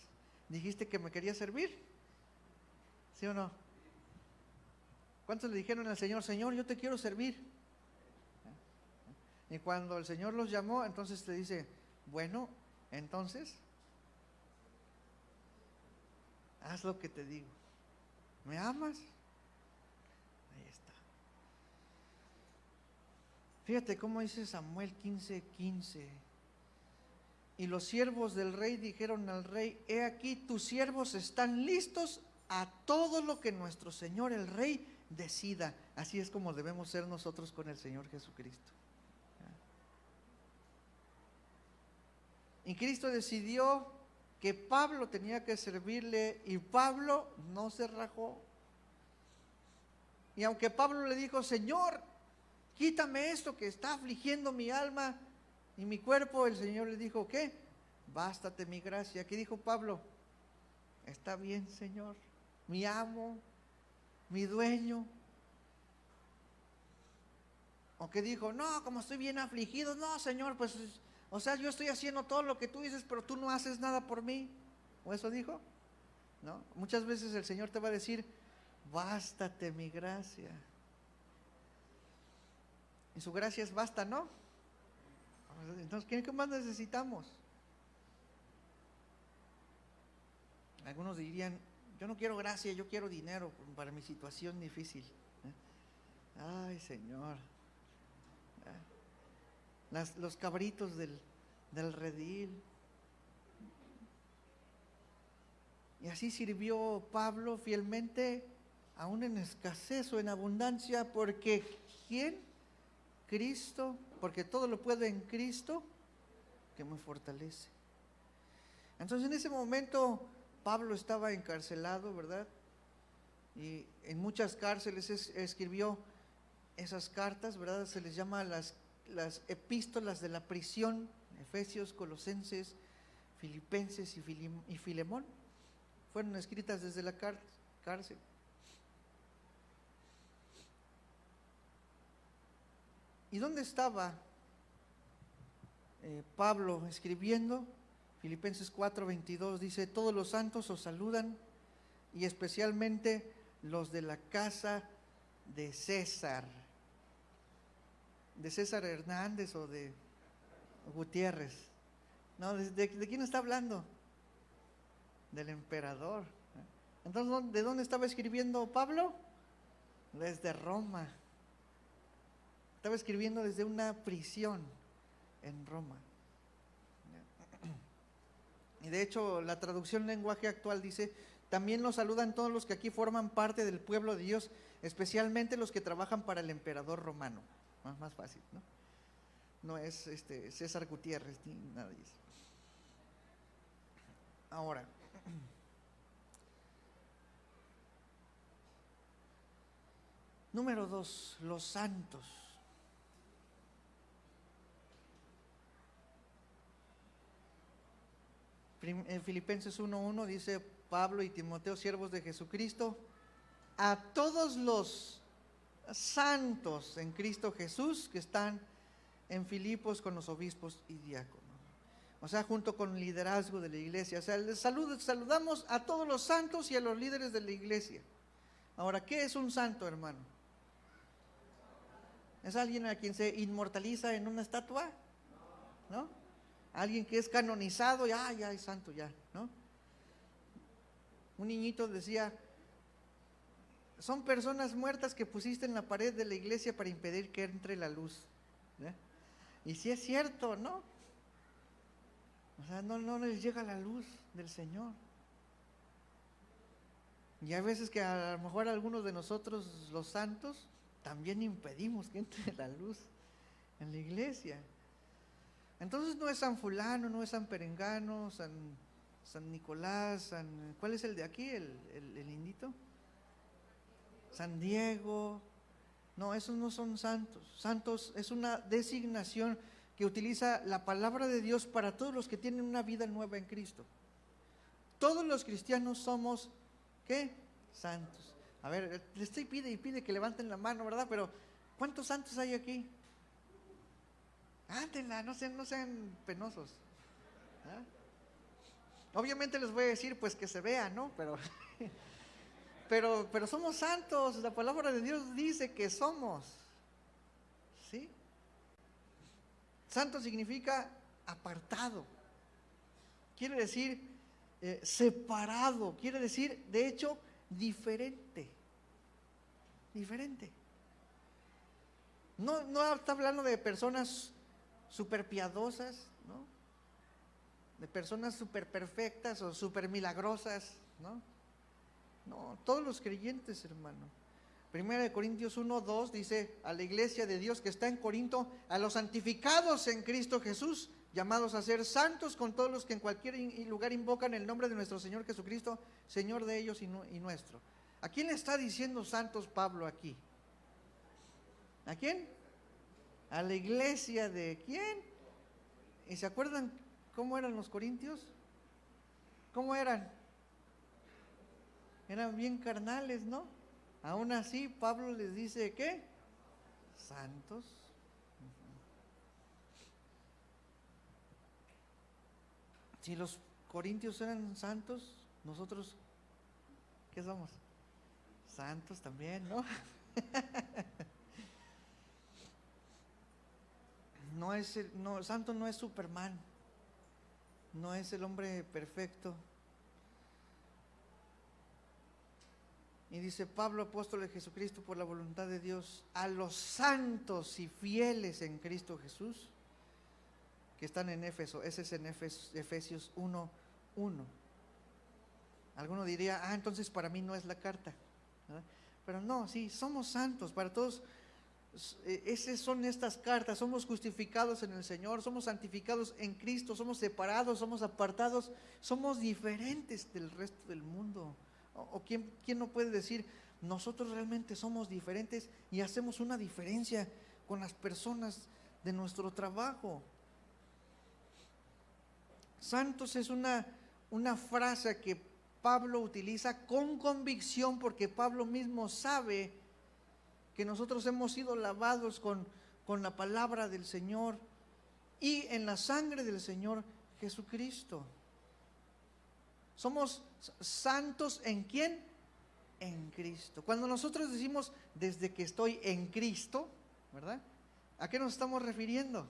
dijiste que me querías servir, ¿sí o no? ¿Cuántos le dijeron al Señor: Señor, yo te quiero servir? Y cuando el Señor los llamó, entonces le dice: bueno, entonces haz lo que te digo. ¿Me amas? Ahí está. Fíjate cómo dice Samuel 15:15. Y los siervos del rey dijeron al rey: he aquí, tus siervos están listos a todo lo que nuestro Señor el rey decida. Así es como debemos ser nosotros con el Señor Jesucristo. Y Cristo decidió que Pablo tenía que servirle, y Pablo no se rajó. Y aunque Pablo le dijo: Señor, quítame esto que está afligiendo mi alma y mi cuerpo, el Señor le dijo: ¿qué? Bástate mi gracia. ¿Qué dijo Pablo? Está bien, Señor, mi amo, mi dueño. ¿O qué dijo? No, como estoy bien afligido, no, Señor, pues, o sea, yo estoy haciendo todo lo que tú dices, pero tú no haces nada por mí. ¿O eso dijo? No, muchas veces el Señor te va a decir: bástate mi gracia. Y su gracia es basta, ¿no? Entonces, ¿qué más necesitamos? Algunos dirían: yo no quiero gracia, yo quiero dinero para mi situación difícil. Ay, Señor. Los cabritos del redil. Y así sirvió Pablo fielmente, aún en escasez o en abundancia, porque ¿quién? Cristo, porque todo lo puede en Cristo que me fortalece. Entonces, en ese momento Pablo estaba encarcelado, ¿verdad? Y en muchas cárceles escribió esas cartas, ¿verdad? Se les llama las epístolas de la prisión: Efesios, Colosenses, Filipenses y Filemón. Fueron escritas desde la cárcel. ¿Y dónde estaba Pablo escribiendo? Filipenses 4:22 dice: todos los santos os saludan, y especialmente los de la casa de César Hernández o de Gutiérrez. No, ¿de quién está hablando? Del emperador. Entonces, ¿de dónde estaba escribiendo Pablo? Desde Roma. Estaba escribiendo desde una prisión en Roma. Y de hecho, la traducción lenguaje actual dice: también los saludan todos los que aquí forman parte del pueblo de Dios, especialmente los que trabajan para el emperador romano. Más fácil, ¿no? No es César Gutiérrez ni nada de eso. Ahora, número 2, los santos. En Filipenses 1:1 dice Pablo y Timoteo, siervos de Jesucristo, a todos los santos en Cristo Jesús que están en Filipos con los obispos y diáconos. O sea, junto con el liderazgo de la iglesia. O sea, les saludamos a todos los santos y a los líderes de la iglesia. Ahora, ¿qué es un santo, hermano? ¿Es alguien a quien se inmortaliza en una estatua? ¿No? Alguien que es canonizado, ya es santo, ya, ¿no? Un niñito decía: son personas muertas que pusiste en la pared de la iglesia para impedir que entre la luz. ¿Eh? Y sí es cierto, ¿no? O sea, no les llega la luz del Señor. Y hay veces que a lo mejor algunos de nosotros, los santos, también impedimos que entre la luz en la iglesia. Entonces no es San Fulano, no es San Perengano, San Nicolás, ¿cuál es el de aquí, el lindito? San Diego. No, esos no son santos. Santos es una designación que utiliza la palabra de Dios para todos los que tienen una vida nueva en Cristo. Todos los cristianos somos, ¿qué? Santos. A ver, les pide que levanten la mano, ¿verdad? Pero ¿cuántos santos hay aquí? Ándenla, no sean penosos. ¿Ah? Obviamente les voy a decir pues que se vea, ¿no? Pero somos santos, la palabra de Dios dice que somos. ¿Sí? Santo significa apartado. Quiere decir separado, quiere decir, de hecho, diferente. Diferente. No está hablando de personas súper piadosas, ¿no? De personas súper perfectas o súper milagrosas, ¿no? No, todos los creyentes, hermano. Primera de Corintios 1:2 dice a la iglesia de Dios que está en Corinto, a los santificados en Cristo Jesús, llamados a ser santos con todos los que en cualquier lugar invocan el nombre de nuestro Señor Jesucristo, Señor de ellos y nuestro. ¿A quién le está diciendo santos Pablo aquí? ¿A quién? A la iglesia de ¿quién? ¿Y se acuerdan cómo eran los corintios? ¿Cómo eran? Eran bien carnales, ¿no? Aún así, Pablo les dice, ¿qué? Santos. Si los corintios eran santos, nosotros, ¿qué somos? Santos también, ¿no? Santo no es Superman, no es el hombre perfecto. Y dice Pablo, apóstol de Jesucristo, por la voluntad de Dios, a los santos y fieles en Cristo Jesús, que están en Éfeso. Ese es en Efesios 1:1. Alguno diría, entonces para mí no es la carta, ¿verdad? Pero no, sí, somos santos, para todos. Esas son estas cartas. Somos justificados en el Señor, somos santificados en Cristo, somos separados, somos apartados, somos diferentes del resto del mundo. ¿O quién no puede decir, nosotros realmente somos diferentes y hacemos una diferencia con las personas de nuestro trabajo? Santos es una frase que Pablo utiliza con convicción, porque Pablo mismo sabe que nosotros hemos sido lavados con la palabra del Señor y en la sangre del Señor Jesucristo. Somos santos ¿en quién? En Cristo. Cuando nosotros decimos desde que estoy en Cristo, ¿verdad? ¿A qué nos estamos refiriendo?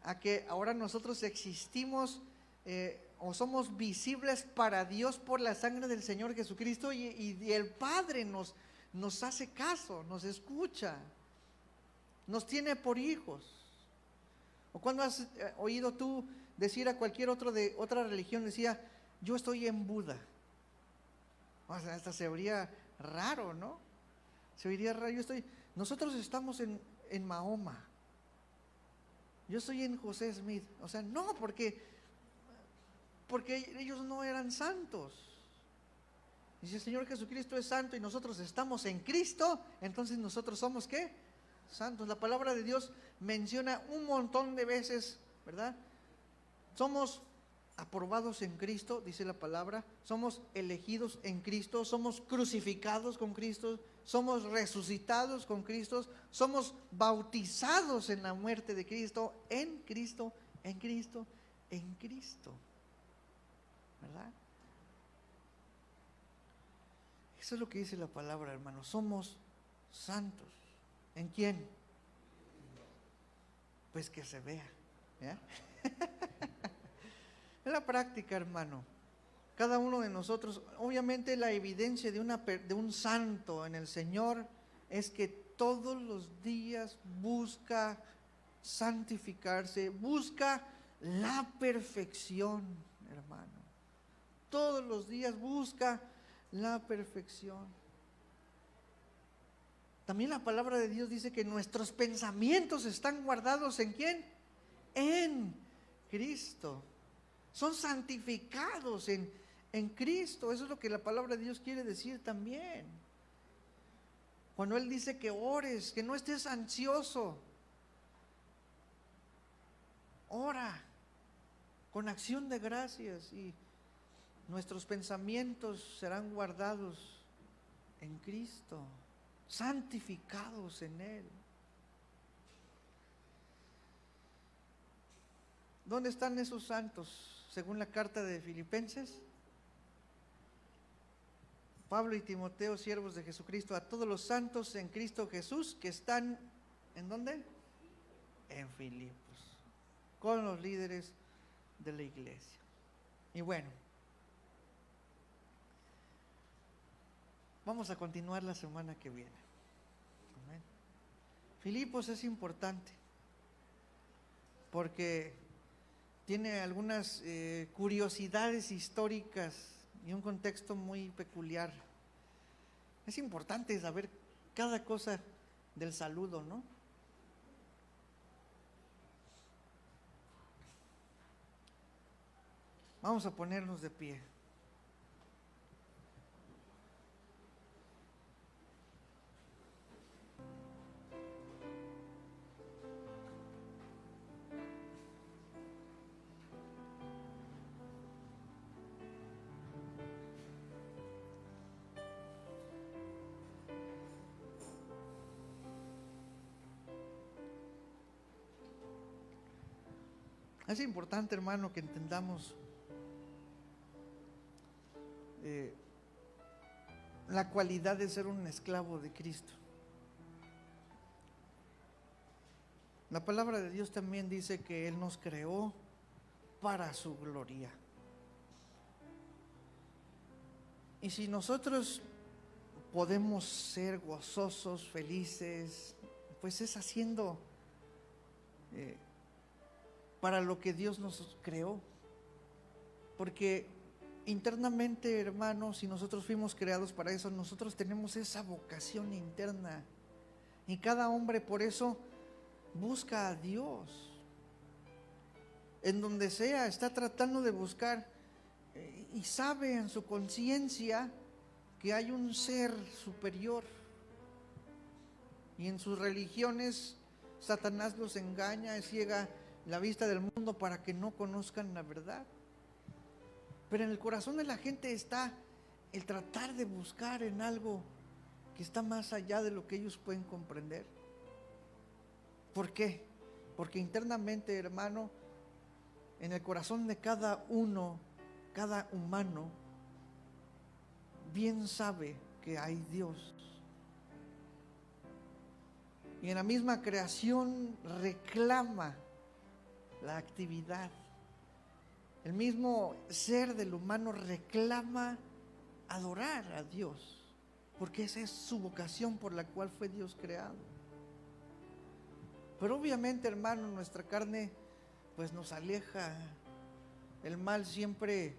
A que ahora nosotros existimos o somos visibles para Dios por la sangre del Señor Jesucristo y el Padre nos hace caso, nos escucha, nos tiene por hijos. ¿O cuando has oído tú decir a cualquier otro de otra religión, decía, yo estoy en Buda? O sea, hasta se oiría raro, ¿no? Se oiría raro. Nosotros estamos en Mahoma. Yo estoy en José Smith. O sea, no, porque ellos no eran santos. Y si el Señor Jesucristo es santo y nosotros estamos en Cristo, entonces nosotros somos ¿qué? Santos. La palabra de Dios menciona un montón de veces, ¿verdad? Somos aprobados en Cristo, dice la palabra, somos elegidos en Cristo, somos crucificados con Cristo, somos resucitados con Cristo, somos bautizados en la muerte de Cristo, en Cristo, en Cristo, en Cristo, ¿verdad? Eso es lo que dice la palabra, hermano, somos santos. ¿En quién? Pues que se vea, ¿ya? En la práctica, hermano, cada uno de nosotros, obviamente la evidencia de un santo en el Señor es que todos los días busca santificarse, busca la perfección, hermano. Todos los días busca la perfección. También la palabra de Dios dice que nuestros pensamientos están guardados ¿en quién? En Cristo. Son santificados en Cristo. Eso es lo que la palabra de Dios quiere decir también. Cuando Él dice que ores, que no estés ansioso, ora con acción de gracias y nuestros pensamientos serán guardados en Cristo, santificados en Él. ¿Dónde están esos santos? Según la carta de Filipenses, Pablo y Timoteo, siervos de Jesucristo, a todos los santos en Cristo Jesús que están, ¿en dónde? En Filipos, con los líderes de la iglesia. Y bueno, vamos a continuar la semana que viene. Amén. Filipos es importante porque tiene algunas curiosidades históricas y un contexto muy peculiar. Es importante saber cada cosa del saludo, ¿no? Vamos a ponernos de pie. Es importante, hermano, que entendamos la cualidad de ser un esclavo de Cristo. La palabra de Dios también dice que Él nos creó para su gloria. Y si nosotros podemos ser gozosos, felices, pues es haciendo para lo que Dios nos creó. Porque internamente, hermanos, si nosotros fuimos creados para eso, nosotros tenemos esa vocación interna. Y cada hombre por eso busca a Dios. En donde sea, está tratando de buscar y sabe en su conciencia que hay un ser superior. Y en sus religiones, Satanás los engaña, ciega la vista del mundo para que no conozcan la verdad. Pero en el corazón de la gente está el tratar de buscar en algo que está más allá de lo que ellos pueden comprender. ¿Por qué? Porque internamente, hermano, en el corazón de cada uno, cada humano, bien sabe que hay Dios. Y en la misma creación reclama la actividad. El mismo ser del humano reclama adorar a Dios, porque esa es su vocación por la cual fue Dios creado. Pero obviamente, hermano, nuestra carne pues nos aleja. El mal siempre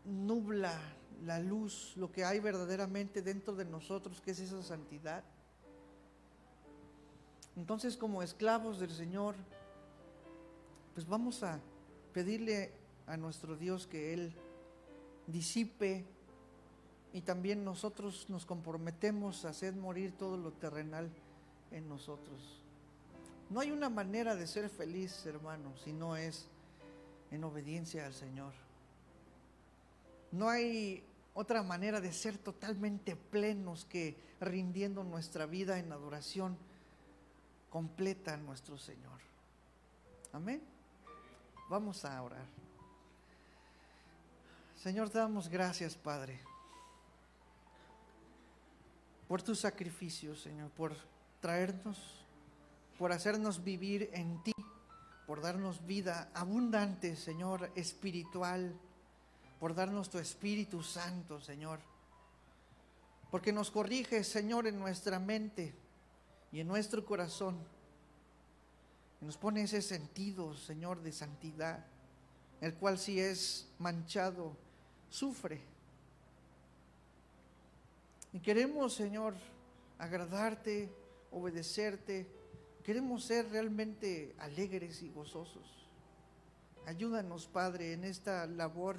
nubla la luz, lo que hay verdaderamente dentro de nosotros, que es esa santidad. Entonces, como esclavos del Señor, pues vamos a pedirle a nuestro Dios que Él disipe, y también nosotros nos comprometemos a hacer morir todo lo terrenal en nosotros. No hay una manera de ser feliz, hermano, si no es en obediencia al Señor. No hay otra manera de ser totalmente plenos que rindiendo nuestra vida en adoración completa a nuestro Señor. Amén. Vamos a orar. Señor, te damos gracias, Padre, por tu sacrificio, Señor, por traernos, por hacernos vivir en ti, por darnos vida abundante, Señor, espiritual, por darnos tu Espíritu Santo, Señor, porque nos corriges, Señor, en nuestra mente y en nuestro corazón. Y nos pone ese sentido, Señor, de santidad, el cual si es manchado, sufre. Y queremos, Señor, agradarte, obedecerte. Queremos ser realmente alegres y gozosos. Ayúdanos, Padre, en esta labor,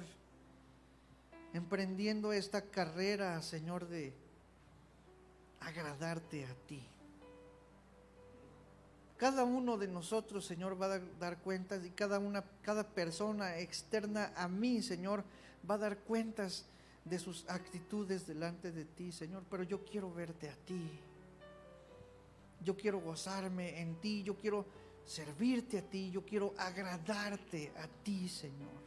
emprendiendo esta carrera, Señor, de agradarte a ti. Cada uno de nosotros, Señor, va a dar cuentas, y cada persona externa a mí, Señor, va a dar cuentas de sus actitudes delante de ti, Señor. Pero yo quiero verte a ti. Yo quiero gozarme en ti, yo quiero servirte a ti, yo quiero agradarte a ti, Señor.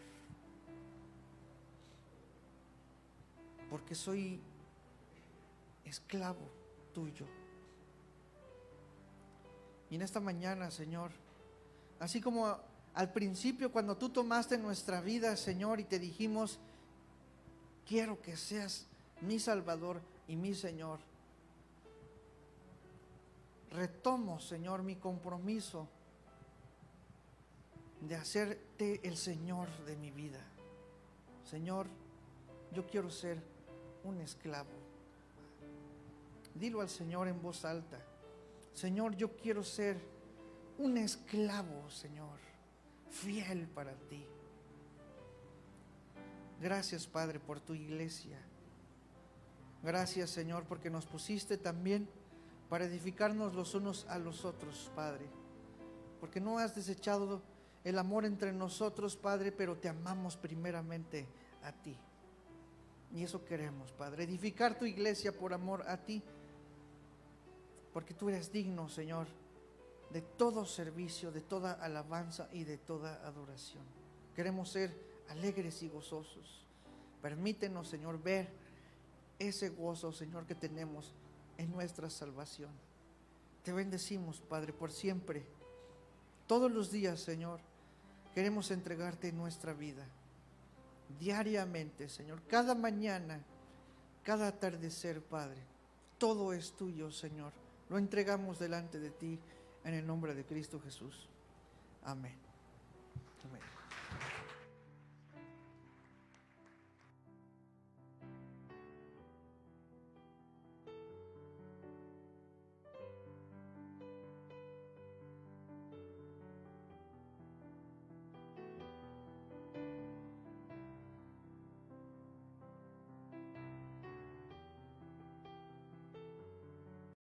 Porque soy esclavo tuyo. Y en esta mañana, Señor, así como al principio cuando tú tomaste nuestra vida, Señor, y te dijimos, quiero que seas mi Salvador y mi Señor, retomo, Señor, mi compromiso de hacerte el Señor de mi vida. Señor, yo quiero ser un esclavo. Dilo al Señor en voz alta. Señor, yo quiero ser un esclavo, Señor, fiel para ti. Gracias, Padre, por tu iglesia. Gracias, Señor, porque nos pusiste también para edificarnos los unos a los otros, Padre. Porque no has desechado el amor entre nosotros, Padre, pero te amamos primeramente a ti. Y eso queremos, Padre, edificar tu iglesia por amor a ti. Porque tú eres digno, Señor, de todo servicio, de toda alabanza y de toda adoración. Queremos ser alegres y gozosos. Permítenos, Señor, ver ese gozo, Señor, que tenemos en nuestra salvación. Te bendecimos, Padre, por siempre. Todos los días, Señor, queremos entregarte nuestra vida. Diariamente, Señor, cada mañana, cada atardecer, Padre. Todo es tuyo, Señor. Lo entregamos delante de ti en el nombre de Cristo Jesús. Amén. Amén.